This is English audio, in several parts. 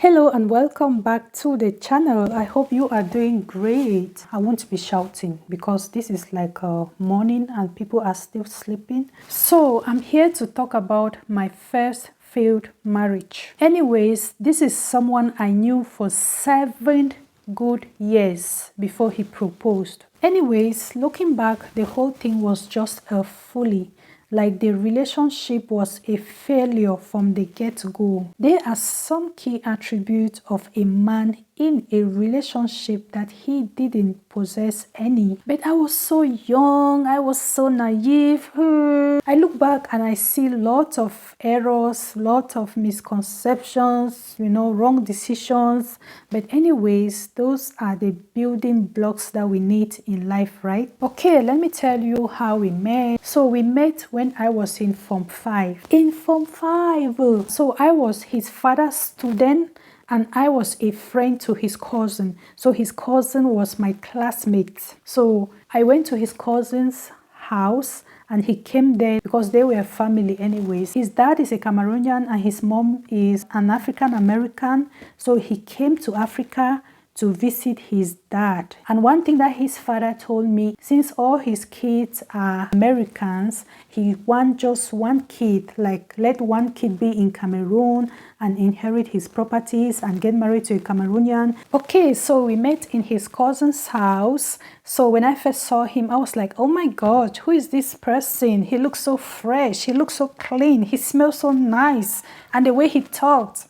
Hello and welcome back to the channel. I hope you are doing great. I won't be shouting because this is like a morning and people are still sleeping. So I'm here to talk about my first failed marriage. Anyways, this is someone I knew for 7 good years before he proposed. Anyways, looking back, the whole thing was just a folly. Like the relationship was a failure from the get-go. There are some key attributes of a man in a relationship that he didn't possess any. But I was so young, I was so naive. I look back and I see lots of errors, lots of misconceptions, wrong decisions. But anyways, those are the building blocks that we need in life, right? Okay, let me tell you how we met. So we met when I was in Form 5. In Form 5, so I was his father's student and I was a friend to his cousin. So his cousin was my classmate. So I went to his cousin's house and he came there because they were family anyways. His dad is a Cameroonian and his mom is an African American. So he came to Africa to visit his dad. And one thing that his father told me, since all his kids are Americans, he wants just one kid, like let one kid be in Cameroon and inherit his properties and get married to a Cameroonian. Okay, so we met in his cousin's house. So when I first saw him, I was like, oh my God, who is this person? He looks so fresh, he looks so clean, he smells so nice. And the way he talked,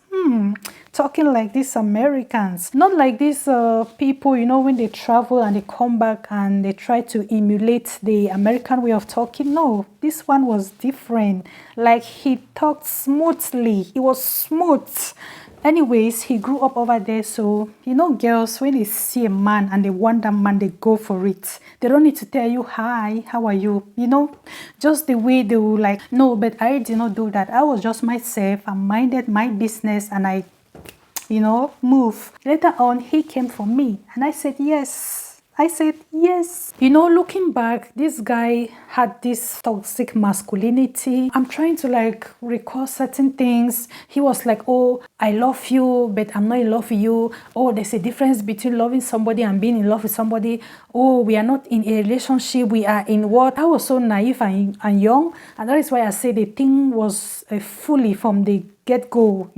talking like these Americans, not like these people, when they travel and they come back and they try to emulate the American way of talking. No, this one was different. Like he talked smoothly. He was smooth. Anyways, he grew up over there. So, girls, when they see a man and they want that man, they go for it. They don't need to tell you, hi, how are you? Just the way they will like, no, but I did not do that. I was just myself. I minded my business and I move. Later on, he came for me and I said yes. Looking back, this guy had this toxic masculinity. I'm trying to like recall certain things. He was like, oh, I love you, but I'm not in love with you. Oh, there's a difference between loving somebody and being in love with somebody. Oh, we are not in a relationship. We are in what? I was so naive and young. And that is why I say the thing was a folly from the get-go.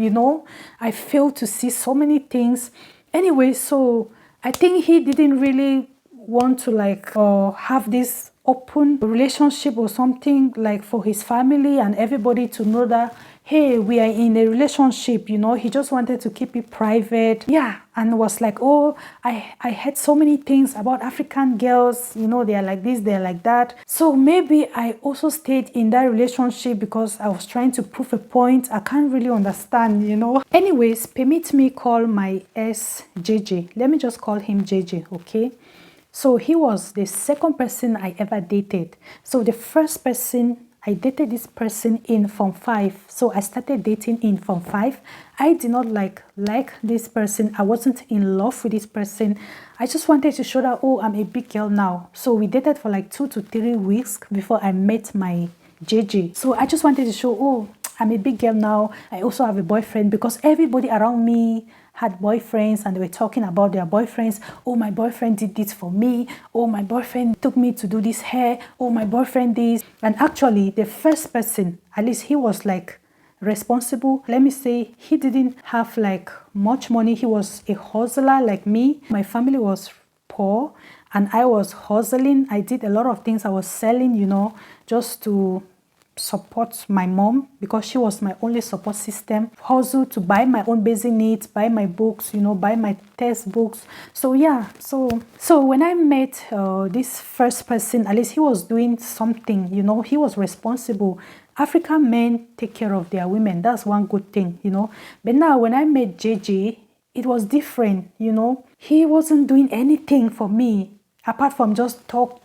I failed to see so many things. Anyway, so I think he didn't really want to like have this open relationship or something like for his family and everybody to know that, hey, we are in a relationship. He just wanted to keep it private. Yeah, and was like, oh, I heard so many things about African girls, they are like this, they are like that. So maybe I also stayed in that relationship because I was trying to prove a point. I can't really understand. Anyways, permit me call my ex JJ. Let me just call him JJ, okay? So he was the second person I ever dated. So the first person, I dated this person in Form 5. So I started dating in Form 5. I did not like this person. I wasn't in love with this person. I just wanted to show that, oh, I'm a big girl now. So we dated for like 2 to 3 weeks before I met my JJ. So I just wanted to show, oh, I'm a big girl now. I also have a boyfriend, because everybody around me had boyfriends and they were talking about their boyfriends. Oh, my boyfriend did this for me. Oh, my boyfriend took me to do this hair. Oh, my boyfriend this. And actually, the first person, at least he was like responsible. Let me say, he didn't have like much money. He was a hustler like me. My family was poor and I was hustling. I did a lot of things. I was selling, just to support my mom, because she was my only support system. Hustle to buy my own basic needs, buy my books, buy my textbooks. So yeah, so when I met this first person, at least he was doing something, he was responsible. African men take care of their women. That's one good thing, But now when I met JJ, it was different, He wasn't doing anything for me apart from just talk.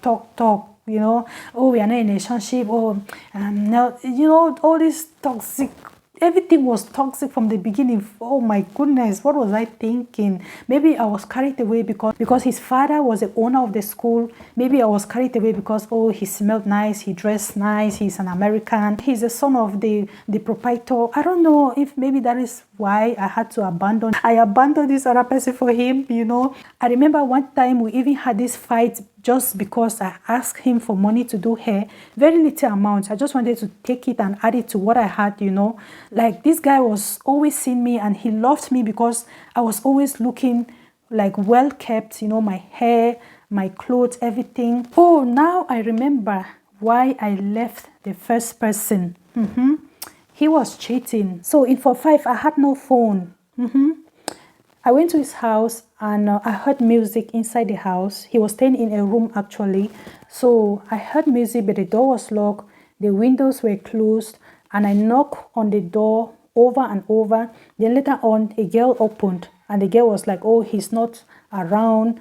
Oh, we are not in a relationship. Oh, now, all this toxic, everything was toxic from the beginning. Oh my goodness, what was I thinking? Maybe I was carried away because his father was the owner of the school. Maybe I was carried away because, oh, he smelled nice, he dressed nice, he's an American, he's the son of the proprietor. I don't know if maybe that is why I had to abandon. I abandoned this other person for him, you know. I remember one time we even had this fight just because I asked him for money to do hair. Very little amount. I just wanted to take it and add it to what I had, you know. Like, this guy was always seeing me and he loved me because I was always looking like well kept, you know, my hair, my clothes, everything. Oh, now I remember why I left the first person. He was cheating. So in 4-5, I had no phone. I went to his house and I heard music inside the house. He was staying in a room actually. So I heard music, but the door was locked. The windows were closed and I knocked on the door over and over. Then later on, a girl opened and the girl was like, oh, he's not around.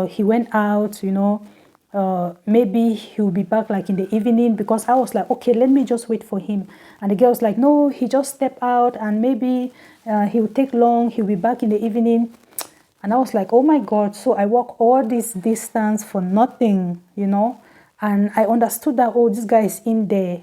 He went out, you know. Maybe he'll be back like in the evening, because I was like, okay, let me just wait for him. And the girl was like, no, he just stepped out and maybe he will take long, he'll be back in the evening. And I was like, oh my God. So I walked all this distance for nothing, you know. And I understood that, oh, this guy is in there.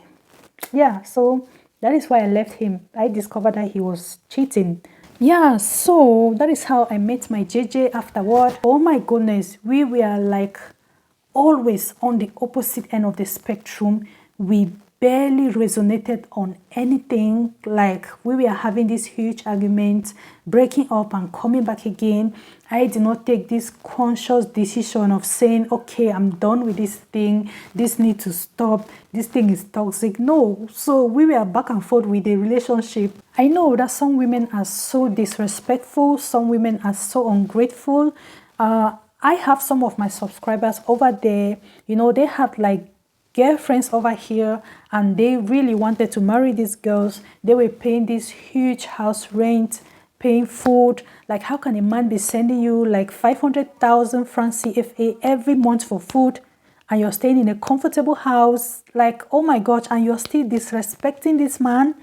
Yeah, so that is why I left him. I discovered that he was cheating. Yeah, so that is how I met my JJ afterward. Oh my goodness, we were like always on the opposite end of the spectrum. We barely resonated on anything. Like, we were having this huge argument, breaking up and coming back again. I did not take this conscious decision of saying, okay, I'm done with this thing, this needs to stop, this thing is toxic. No. So we were back and forth with the relationship. I know that some women are so disrespectful, some women are so ungrateful. I have some of my subscribers over there, you know, they have like girlfriends over here and they really wanted to marry these girls. They were paying this huge house rent, paying food. Like, how can a man be sending you like 500,000 francs CFA every month for food and you're staying in a comfortable house? Like, oh my gosh, and you're still disrespecting this man?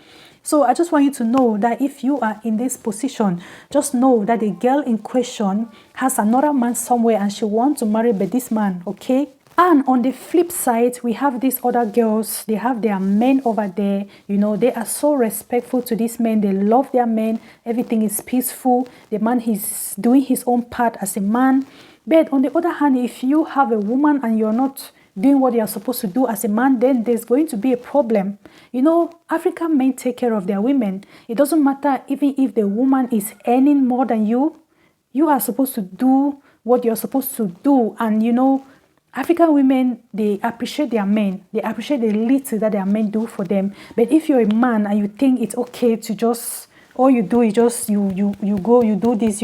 So I just want you to know that if you are in this position, just know that the girl in question has another man somewhere and she wants to marry by this man, okay? And on the flip side, we have these other girls. They have their men over there. You know, they are so respectful to these men. They love their men. Everything is peaceful. The man is doing his own part as a man. But on the other hand, if you have a woman and you're not doing what you're supposed to do as a man, then there's going to be a problem. You know, African men take care of their women. It doesn't matter even if the woman is earning more than you. You are supposed to do what you're supposed to do. And you know, African women, they appreciate their men. They appreciate the little that their men do for them. But if you're a man and you think it's okay to just, all you do is just, you go, you do this,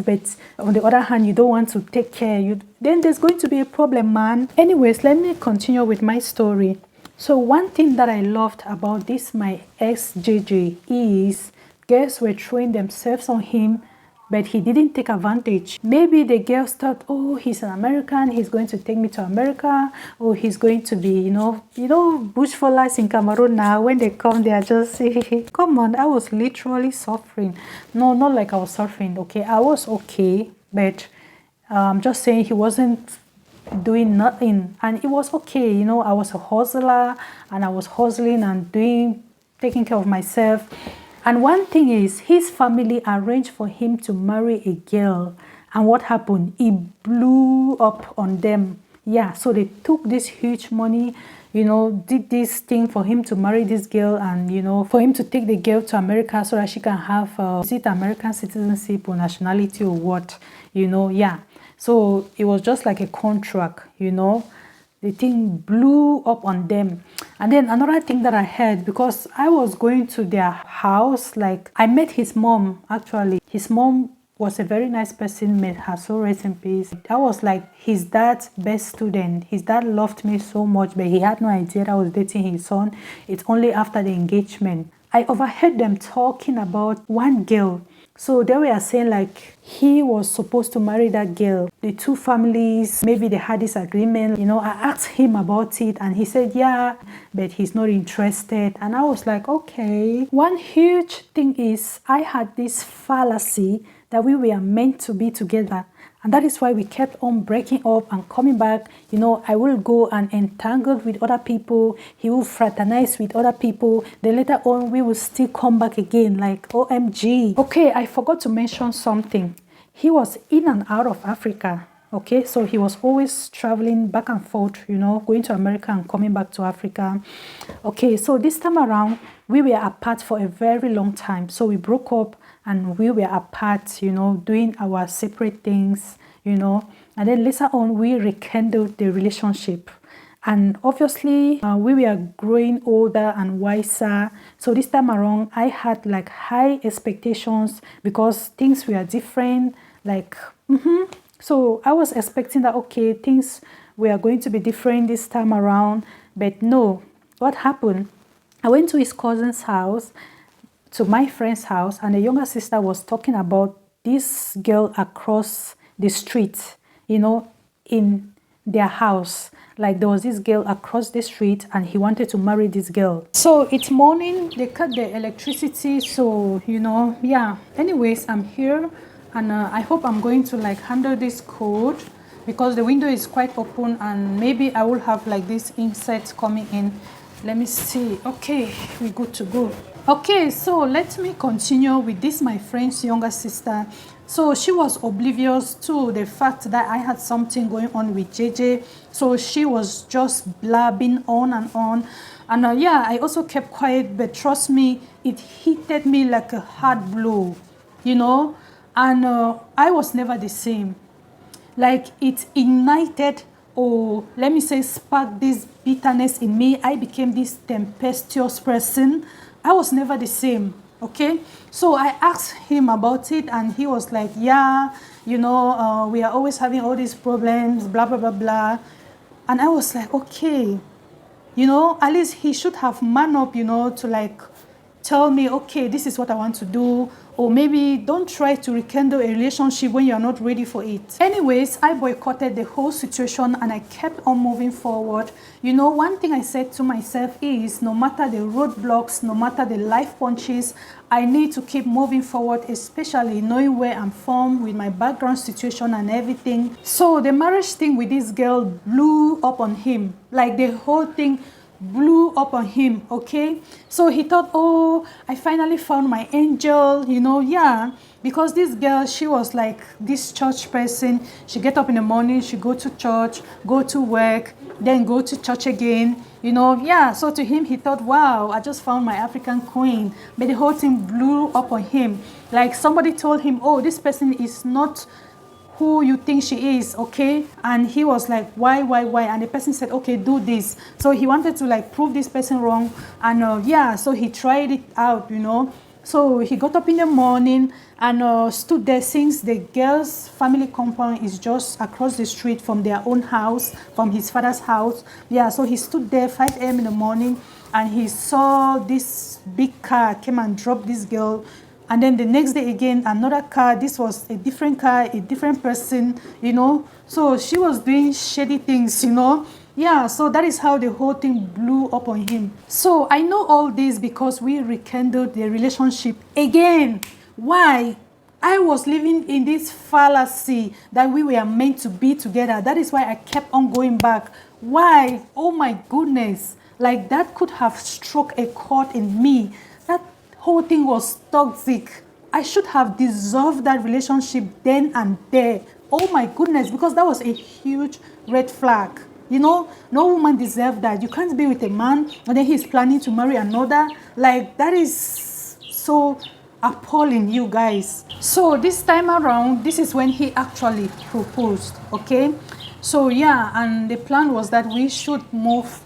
but on the other hand, you don't want to take care, then there's going to be a problem, man. Anyways, let me continue with my story. So one thing that I loved about this, my ex-JJ, is girls were throwing themselves on him, but he didn't take advantage. Maybe the girls thought, oh, he's an American, he's going to take me to America, or he's going to be, you know, bush fallers in Cameroon now, when they come, they are just, come on, I was literally suffering. No, not like I was suffering, okay, I was okay, but I'm just saying he wasn't doing nothing, and it was okay, you know, I was a hustler, and I was hustling and taking care of myself. And one thing is, his family arranged for him to marry a girl. And what happened? It blew up on them. Yeah, so they took this huge money, you know, did this thing for him to marry this girl and, you know, for him to take the girl to America so that she can have, is it American citizenship or nationality or what, you know, yeah. So it was just like a contract, you know. The thing blew up on them. And then another thing that I heard, because I was going to their house, like I met his mom actually. His mom was a very nice person, made her so rest in peace. I was like his dad's best student. His dad loved me so much, but he had no idea that I was dating his son. It's only after the engagement. I overheard them talking about one girl So they were saying like he was supposed to marry that girl. The two families, maybe they had this agreement. You know, I asked him about it and he said, yeah, but he's not interested. And I was like, okay. One huge thing is I had this fallacy that we were meant to be together. And that is why we kept on breaking up and coming back. You know, I will go and entangle with other people. He will fraternize with other people. Then later on, we will still come back again like OMG. Okay, I forgot to mention something. He was in and out of Africa. Okay, so he was always traveling back and forth, you know, going to America and coming back to Africa. Okay, so this time around, we were apart for a very long time. So we broke up and we were apart, you know, doing our separate things, you know. And then later on, we rekindled the relationship. And obviously, we were growing older and wiser. So this time around, I had like high expectations because things were different. Like, So I was expecting that, okay, things were going to be different this time around. But no, what happened? I went to his cousin's house, to my friend's house, and the younger sister was talking about this girl across the street, you know, in their house. Like there was this girl across the street and he wanted to marry this girl. So it's morning, they cut the electricity. So, you know, yeah. Anyways, I'm here and I hope I'm going to like handle this code because the window is quite open and maybe I will have like this insect coming in. Let me see. Okay, we're good to go. Okay, so let me continue with this, my friend's younger sister. So she was oblivious to the fact that I had something going on with JJ. So she was just blabbing on and on. And yeah, I also kept quiet, but trust me, it hit me like a hard blow, you know. And I was never the same. Like it ignited, or let me say sparked this bitterness in me. I became this tempestuous person. I was never the same. Okay, so I asked him about it and he was like, yeah, you know, we are always having all these problems, blah, blah, blah, blah. And I was like, okay, you know, at least he should have man up, you know, to like tell me, okay, this is what I want to do. Or maybe don't try to rekindle a relationship when you're not ready for it. Anyways, I boycotted the whole situation and I kept on moving forward. You know, one thing I said to myself is no matter the roadblocks, no matter the life punches, I need to keep moving forward, especially knowing where I'm from with my background situation and everything. So the marriage thing with this girl blew up on him. Like the whole thing blew up on him, okay? So he thought, oh, I finally found my angel, you know, yeah. Because this girl, she was like this church person. She get up in the morning, she go to church, go to work, then go to church again, you know, yeah. So to him, he thought, wow, I just found my African queen. But the whole thing blew up on him. Like somebody told him, oh, this person is not who you think she is, okay? And he was like, why? And the person said, okay, do this. So he wanted to like prove this person wrong. And yeah, so he tried it out, you know. So he got up in the morning and stood there, since the girl's family compound is just across the street from their own house, from his father's house. Yeah, so he stood there 5 a.m. in the morning and he saw this big car came and dropped this girl. And then the next day again, another car. This was a different car, a different person, you know. So she was doing shady things, you know. Yeah, so that is how the whole thing blew up on him. So I know all this because we rekindled the relationship again. Why? I was living in this fallacy that we were meant to be together. That is why I kept on going back. Why? Oh my goodness. Like that could have struck a chord in me. That whole thing was toxic. I should have dissolved that relationship then and there. Oh my goodness, because that was a huge red flag. You know, no woman deserves that. You can't be with a man and then he's planning to marry another. Like that is so appalling, you guys. So this time around, this is when he actually proposed, okay? So yeah, and the plan was that we should move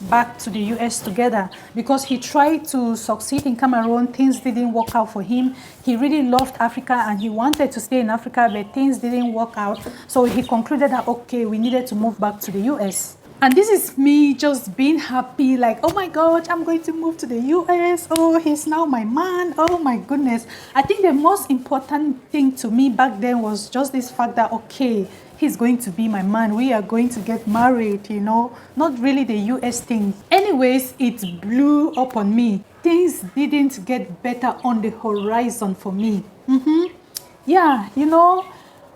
back to the US together because he tried to succeed in Cameroon. Things didn't work out for him. He really loved Africa and he wanted to stay in Africa, but things didn't work out. So he concluded that, okay, we needed to move back to the US. And this is me just being happy, like, oh my God, I'm going to move to the US. Oh, he's now my man. Oh my goodness. I think the most important thing to me back then was just this fact that, okay, he's going to be my man. We are going to get married, you know, not really the US thing. Anyways, it blew up on me. Things didn't get better on the horizon for me. Yeah, you know,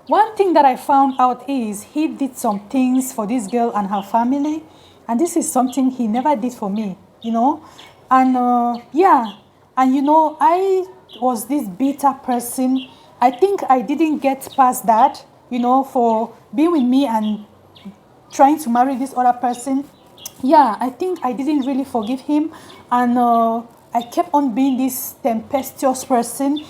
one thing that I found out is he did some things for this girl and her family, and this is something he never did for me, you know. And yeah, and you know, I was this bitter person. I think I didn't get past that, you know, for being with me and trying to marry this other person. Yeah, I think I didn't really forgive him, and I kept on being this tempestuous person.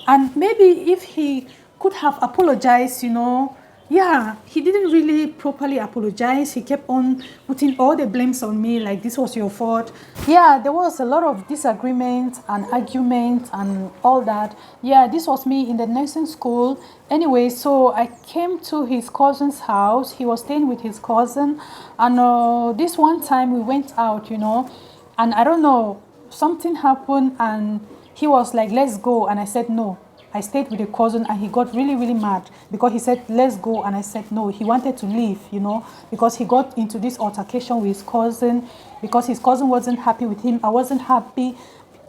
And maybe if he could have apologized, you know, yeah, he didn't really properly apologize. He kept on putting all the blames on me, like this was your fault. Yeah, there was a lot of disagreement and argument and all that. Yeah, this was me in the nursing school. Anyway, so I came to his cousin's house. He was staying with his cousin, and this one time we went out, you know, and I don't know, something happened, and he was like, let's go, and I said no. I stayed with a cousin, and he got really, really mad because he said, let's go. And I said no. He wanted to leave, you know, because he got into this altercation with his cousin because his cousin wasn't happy with him. I wasn't happy.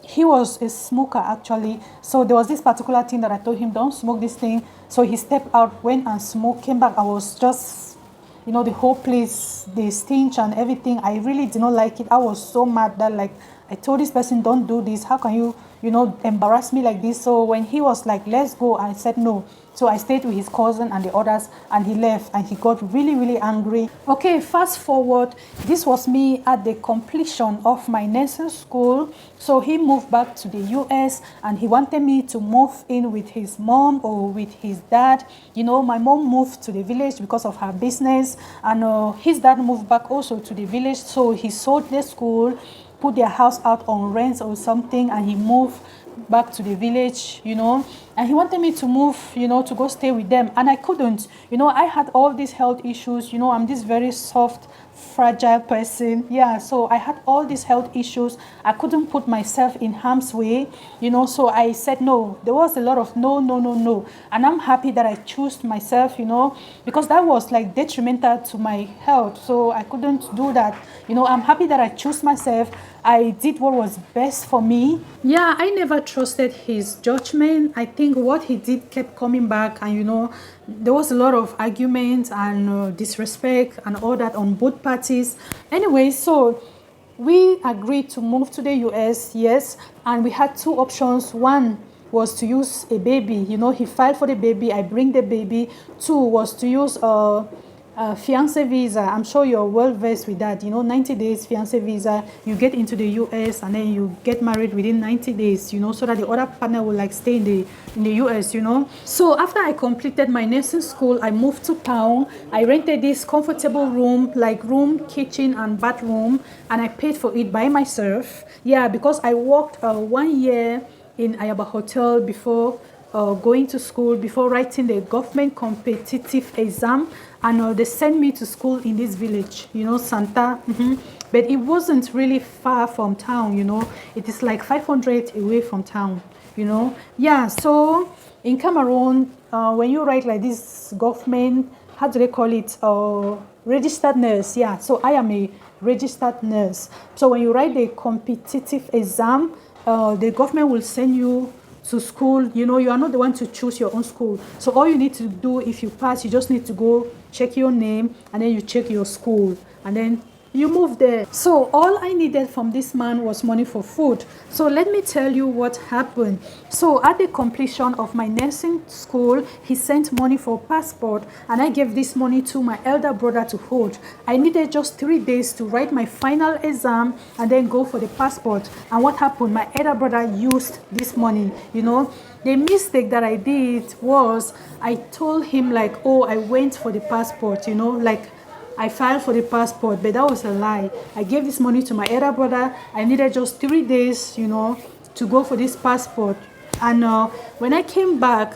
He was a smoker, actually. So there was this particular thing that I told him, don't smoke this thing. So he stepped out, went and smoked, came back. I was just, you know, the whole place, the stench and everything. I really did not like it. I was so mad that, like, I told this person, don't do this. How can you know, embarrass me like this? So when he was like, let's go, I said no. So I stayed with his cousin and the others, and he left, and he got really, really angry. Okay, fast forward. This was me at the completion of my nursing school. So he moved back to the US, and he wanted me to move in with his mom or with his dad. You know, my mom moved to the village because of her business, and his dad moved back also to the village. So he sold the school, put their house out on rent or something, and he moved back to the village, you know, and he wanted me to move, you know, to go stay with them, and I couldn't. You know, I had all these health issues. You know, I'm this very soft, fragile person. Yeah, so I had all these health issues. I couldn't put myself in harm's way, you know, so I said no. There was a lot of no, no, no, no, and I'm happy that I chose myself, you know, because that was like detrimental to my health, so I couldn't do that. You know, I'm happy that I chose myself. I did what was best for me. Yeah, I never trusted his judgment. I think what he did kept coming back, and you know, there was a lot of argument and disrespect and all that on both parties. Anyway, so we agreed to move to the US, yes, and we had two options. One was to use a baby. You know, he filed for the baby, I bring the baby. Two was to use fiance visa. I'm sure you're well versed with that. You know, 90 days fiance visa. You get into the US and then you get married within 90 days, you know, so that the other partner will like stay in the US, you know. So after I completed my nursing school, I moved to town. I rented this comfortable room, like room, kitchen and bathroom, and I paid for it by myself. Yeah, because I worked 1 year in Ayaba Hotel before going to school, before writing the government competitive exam, and they sent me to school in this village, you know, Santa. But it wasn't really far from town, you know. It is like 500 away from town, you know. Yeah, so in Cameroon, when you write like this government, how do they call it, registered nurse. Yeah, so I am a registered nurse. So when you write the competitive exam, the government will send you to school. You know, you are not the one to choose your own school. So all you need to do, if you pass, you just need to go check your name, and then you check your school, and then you move there. So all I needed from this man was money for food. So let me tell you what happened. So at the completion of my nursing school, he sent money for passport, and I gave this money to my elder brother to hold. I needed just 3 days to write my final exam and then go for the passport. And what happened? My elder brother used this money, you know. The mistake that I did was I told him like, oh, I went for the passport, you know, like I filed for the passport, but that was a lie. I gave this money to my elder brother. I needed just 3 days, you know, to go for this passport. And when I came back,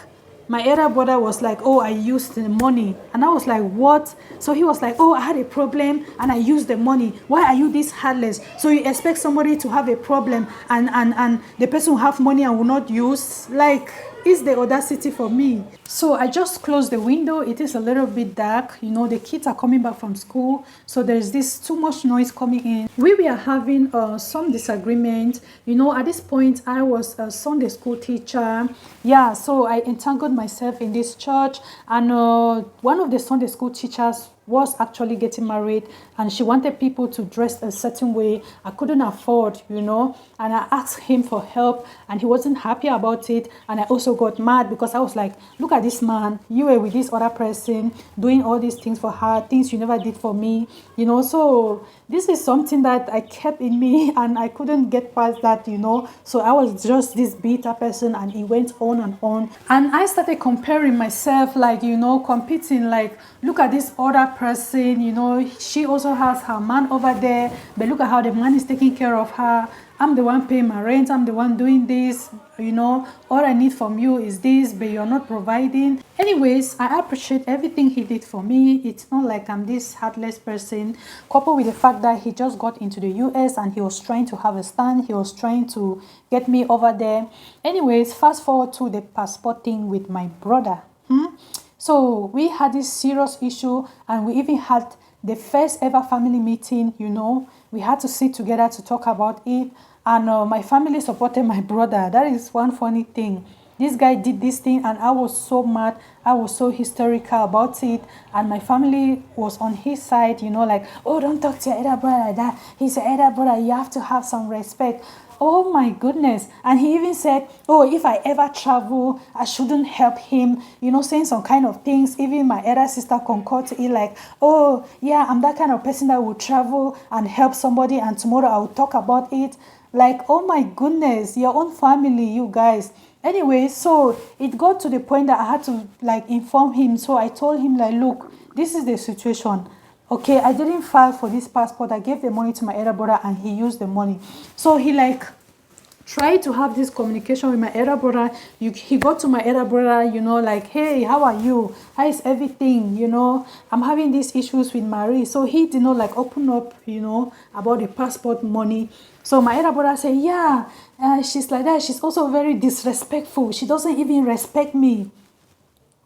my elder brother was like, oh, I used the money. And I was like, what? So he was like, oh, I had a problem and I used the money. Why are you this heartless? So you expect somebody to have a problem and the person will have money and will not use? Like, is the audacity for me. So I just closed the window. It is a little bit dark. You know, the kids are coming back from school. So there's this too much noise coming in. We were having some disagreement. You know, at this point, I was a Sunday school teacher. Yeah, so I entangled myself in this church. And one of the Sunday school teachers was actually getting married and she wanted people to dress a certain way. I couldn't afford, you know, and I asked him for help and he wasn't happy about it. And I also got mad because I was like, look at this man, you were with this other person doing all these things for her, things you never did for me, you know. So this is something that I kept in me and I couldn't get past that, you know. So I was just this bitter person and it went on and on. And I started comparing myself, like, you know, competing, like, look at this other person, you know, she also has her man over there, but look at how the man is taking care of her. I'm the one paying my rent, I'm the one doing this, you know, all I need from you is this, but you're not providing. Anyways, I appreciate everything he did for me. It's not like I'm this heartless person, coupled with the fact that he just got into the US and he was trying to have a stand, he was trying to get me over there. Anyways, fast forward to the passport thing with my brother. So we had this serious issue and we even had the first ever family meeting, you know. We had to sit together to talk about it. And my family supported my brother. That is one funny thing. This guy did this thing and I was so mad. I was so hysterical about it. And my family was on his side, you know, like, oh, don't talk to your elder brother like that. He's your elder brother. You have to have some respect. Oh my goodness. And he even said, oh, if I ever travel, I shouldn't help him, you know, saying some kind of things. Even my elder sister concurred to it, like, oh, yeah, I'm that kind of person that will travel and help somebody and tomorrow I will talk about it. Like, oh my goodness, your own family, you guys. Anyway, so it got to the point that I had to, like, inform him. So I told him, like, look, this is the situation. Okay, I didn't file for this passport. I gave the money to my elder brother and he used the money. So he, like, tried to have this communication with my elder brother. He got to my elder brother, you know, like, hey, how are you? How is everything? You know, I'm having these issues with Marie. So he did not, like, open up, you know, about the passport money. So my elder brother said, yeah, she's like that. She's also very disrespectful. She doesn't even respect me.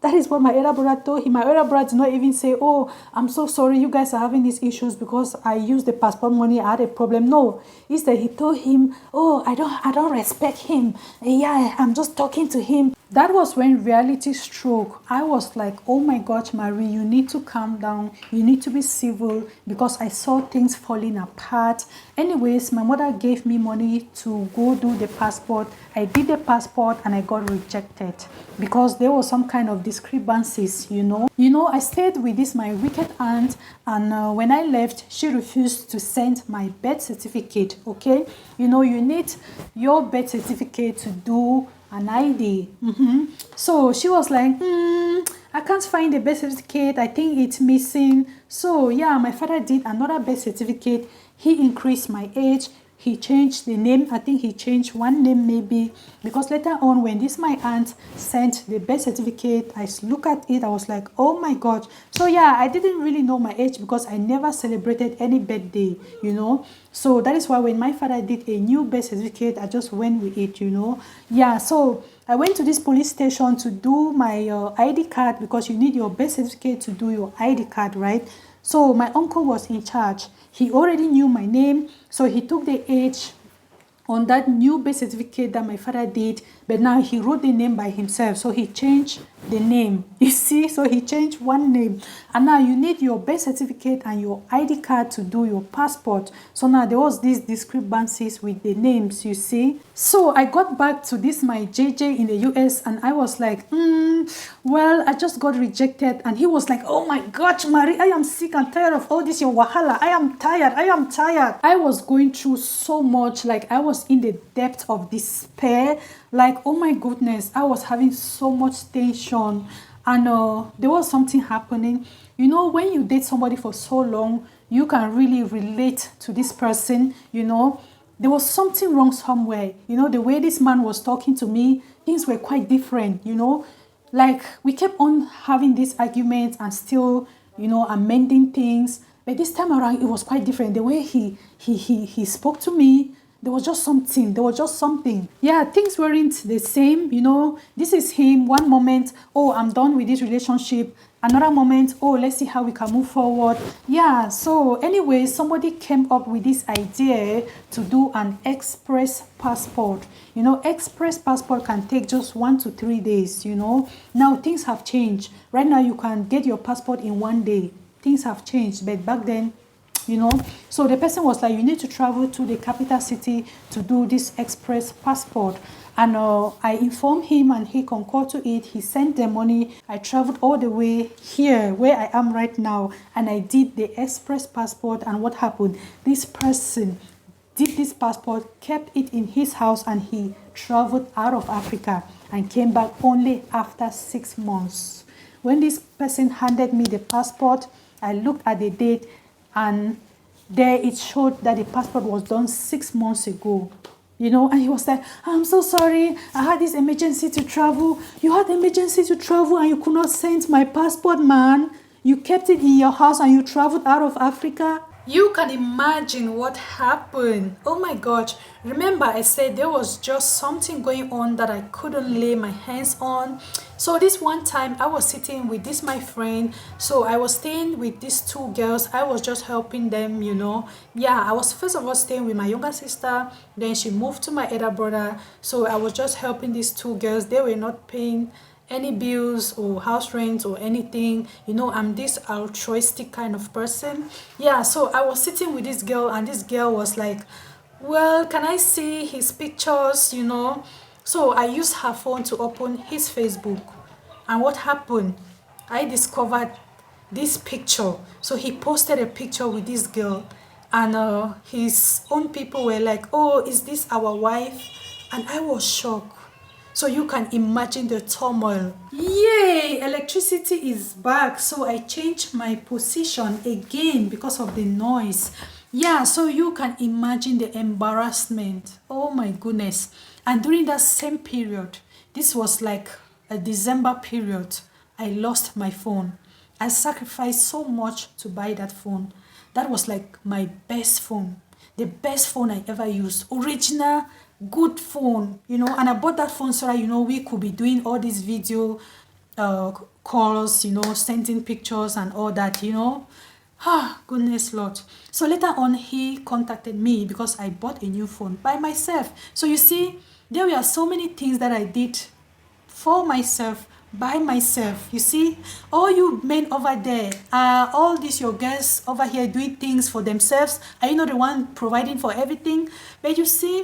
That is what my elder brother told him. My elder brother did not even say, oh, I'm so sorry you guys are having these issues because I used the passport money, I had a problem. No. Instead, he told him, oh, I don't respect him. Yeah, I'm just talking to him. That was when reality struck. I was like, oh my gosh, Marie, you need to calm down. You need to be civil because I saw things falling apart. Anyways, my mother gave me money to go do the passport. I did the passport and I got rejected because there was some kind of discrepancies, you know. I stayed with this, my wicked aunt, and when I left, she refused to send my birth certificate, okay? You know, you need your birth certificate to do an ID. So she was like, I can't find the birth certificate. I think it's missing. So yeah, my father did another birth certificate. He increased my age. He changed the name. I think he changed one name maybe because later on when this my aunt sent the birth certificate, I look at it, I was like, oh my God. So yeah, I didn't really know my age because I never celebrated any birthday, you know. So that is why when my father did a new birth certificate, I just went with it, you know. Yeah, so I went to this police station to do my ID card because you need your birth certificate to do your ID card, right? So my uncle was in charge. He already knew my name, so he took the age on that new birth certificate that my father did, but now he wrote the name by himself, so he changed the name. You see, so he changed one name, and now you need your birth certificate and your ID card to do your passport. So now there was these discrepancies with the names, you see. So I got back to this my JJ in the US and I was like, well, I just got rejected. And he was like, oh my gosh, Marie, I am sick and tired of all this your wahala. I am tired. I was going through so much, like I was in the depth of despair. Like, oh my goodness, I was having so much tension and there was something happening. You know, when you date somebody for so long, you can really relate to this person, you know. There was something wrong somewhere. You know, the way this man was talking to me, things were quite different, you know. Like we kept on having these arguments and still, amending things. But this time around, it was quite different. The way he spoke to me, there was just something. There was just something. Yeah, things weren't the same. This is him. One moment, oh, I'm done with this relationship. Another moment, oh, let's see how we can move forward. Yeah, so anyway, somebody came up with this idea to do an express passport. Express passport can take just 1 to 3 days. Now things have changed. Right now you can get your passport in 1 day. Things have changed, but back then, so the person was like, you need to travel to the capital city to do this express passport. And I informed him and he concurred to it. He sent the money. I traveled all the way here where I am right now, and I did the express passport. And what happened? This person did this passport, kept it in his house, and he traveled out of Africa and came back only after 6 months. When this person handed me the passport, I looked at the date, and there it showed that the passport was done 6 months ago. And he was like, I'm so sorry, I had this emergency to travel. You had emergency to travel and you could not send my passport, man. You kept it in your house and you traveled out of Africa. You can imagine what happened. Oh my gosh. Remember, I said there was just something going on that I couldn't lay my hands on. So this one time I was sitting with this my friend. So I was staying with these two girls. I was just helping them, Yeah, I was first of all staying with my younger sister. Then she moved to my elder brother. So I was just helping these two girls. They were not paying any bills or house rent or anything. I'm this altruistic kind of person. Yeah, so I was sitting with this girl, and this girl was like, well, can I see his pictures? So I used her phone to open his Facebook, and what happened? I discovered this picture. So he posted a picture with this girl, and his own people were like, oh, is this our wife? And I was shocked. So you can imagine the turmoil. Yay! Electricity is back. So I changed my position again because of the noise. Yeah, so you can imagine the embarrassment. Oh my goodness. And during that same period, this was like a December period, I lost my phone. I sacrificed so much to buy that phone. That was like my best phone. The best phone I ever used. Original good phone, and I bought that phone so that we could be doing all these video calls, sending pictures and all that. Goodness Lord. So later on he contacted me because I bought a new phone by myself. So you see, there were so many things that I did for myself, by myself. You see, all you men over there, all these your girls over here doing things for themselves. Are you not the one providing for everything? But you see,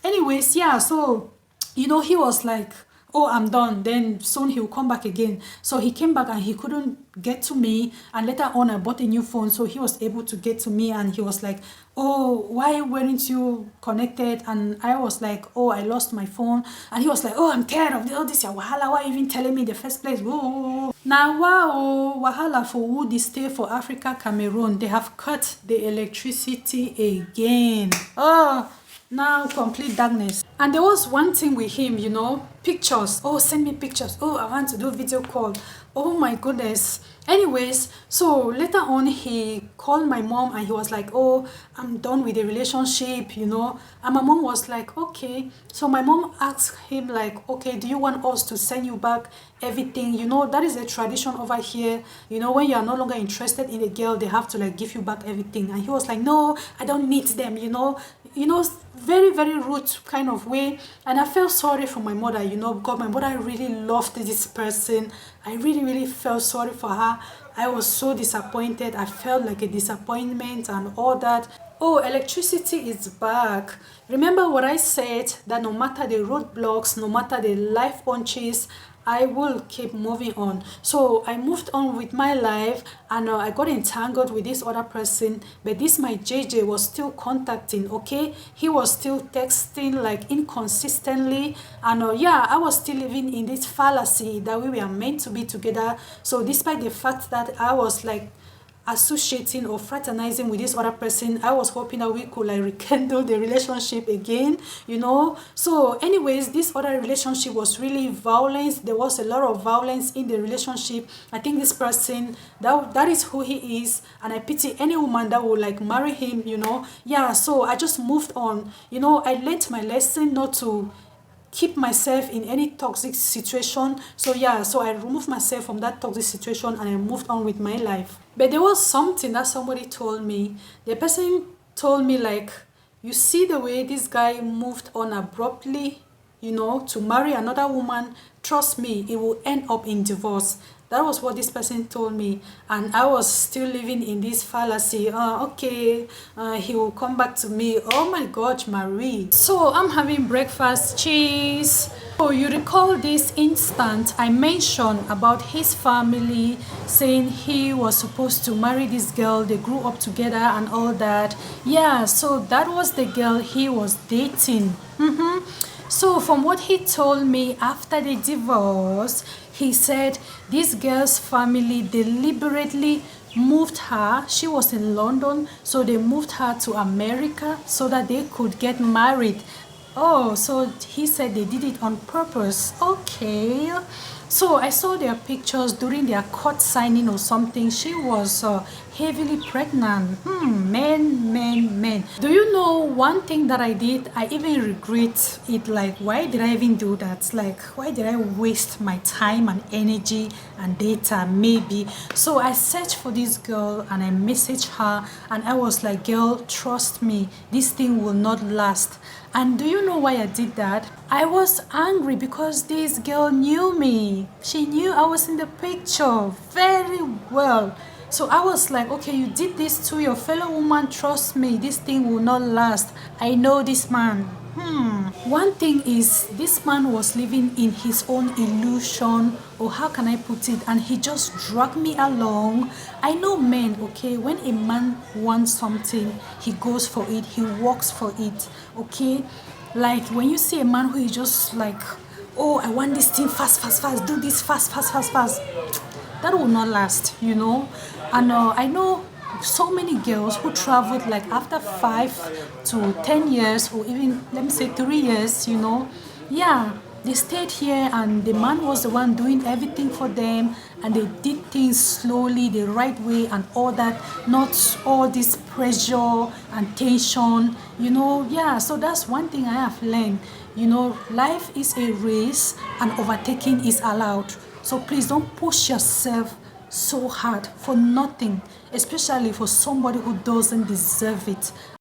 anyways, yeah, so he was like, oh, I'm done, then soon he'll come back again. So he came back and he couldn't get to me, and later on I bought a new phone, so he was able to get to me, and he was like, oh, why weren't you connected? And I was like, oh, I lost my phone. And he was like, oh, I'm tired of all this wahala, why even telling me in the first place? Whoa. Now, wow, wahala for who they stay for Africa, Cameroon, they have cut the electricity again. Oh, now complete darkness. And there was one thing with him, pictures. Oh, send me pictures. Oh, I want to do video call. Oh my goodness. Anyways, so later on he called my mom and he was like, oh, I'm done with the relationship, And my mom was like, okay. So my mom asked him like, okay, do you want us to send you back everything? That is a tradition over here. When you are no longer interested in a girl, they have to like give you back everything. And he was like, no, I don't need them, very, very rude kind of way. And I felt sorry for my mother, because my mother really loved this person. I really, really felt sorry for her. I was so disappointed. I felt like a disappointment and all that. Oh, electricity is back. Remember what I said, that no matter the roadblocks, no matter the life punches, I will keep moving on. So I moved on with my life, and I got entangled with this other person, but this my JJ was still contacting. Okay, he was still texting like inconsistently, and yeah, I was still living in this fallacy that we were meant to be together. So despite the fact that I was like associating or fraternizing with this other person. I was hoping that we could like rekindle the relationship again, you know. So anyways, this other relationship was really violence. There was a lot of violence in the relationship. I think this person, that is who he is, and I pity any woman that would like marry him, you know. Yeah, so I just moved on, you know. I learned my lesson not to keep myself in any toxic situation. So yeah, so I removed myself from that toxic situation and I moved on with my life. But there was something that somebody told me. The person told me like, you see the way this guy moved on abruptly, you know, to marry another woman, trust me, it will end up in divorce. That was what this person told me, and I was still living in this fallacy. Okay, he will come back to me. Oh my God, Marie. So I'm having breakfast, cheese. So you recall this instant I mentioned about his family saying he was supposed to marry this girl. They grew up together and all that. Yeah, so that was the girl he was dating. So from what he told me after the divorce, he said this girl's family deliberately moved her. She was in London, so they moved her to America so that they could get married. Oh, so he said they did it on purpose. Okay. So I saw their pictures during their court signing or something. She was heavily pregnant. Man. Do you know one thing that I did? I even regret it. Like, why did I even do that? Like, why did I waste my time and energy and data? Maybe. So I searched for this girl and I messaged her and I was like, girl, trust me, this thing will not last. And do you know why I did that? I was angry because this girl knew me. She knew I was in the picture very well. So I was like, okay, you did this to your fellow woman. Trust me, this thing will not last. I know this man. One thing is, this man was living in his own illusion, or how can I put it, and he just dragged me along. I know men, okay, when a man wants something, he goes for it, he works for it, okay. Like when you see a man who is just like, oh, I want this thing fast, do this fast, that will not last, you know. And I know so many girls who traveled like after 5 to 10 years, or even let me say 3 years, you know. Yeah, they stayed here and the man was the one doing everything for them, and they did things slowly, the right way and all that, not all this pressure and tension, you know. Yeah, so that's one thing I have learned, you know. Life is a race and overtaking is allowed. So please don't push yourself so hard for nothing, especially for somebody who doesn't deserve it.